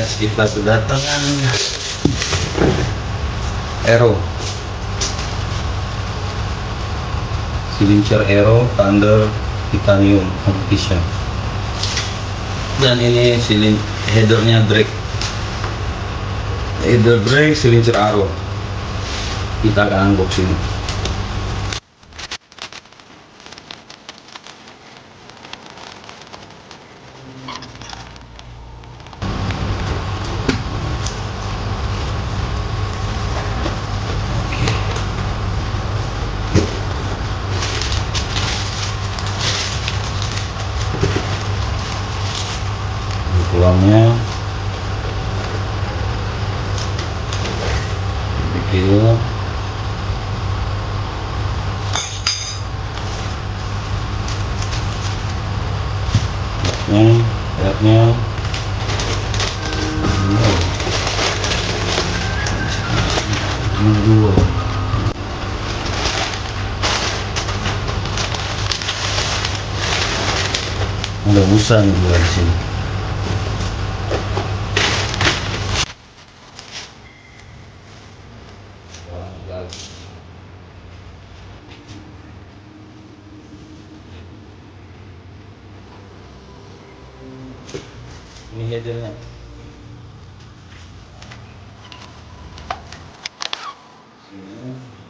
guys, kita kedatangan Aero Silencer Aero Thunder Titanium Competition, dan ini headernya header Drake Silencer Aero. Kita akan unboxing. Tulangnya kecil, beratnya dua. Ada busa nih di sini. Ini headernya. Sini.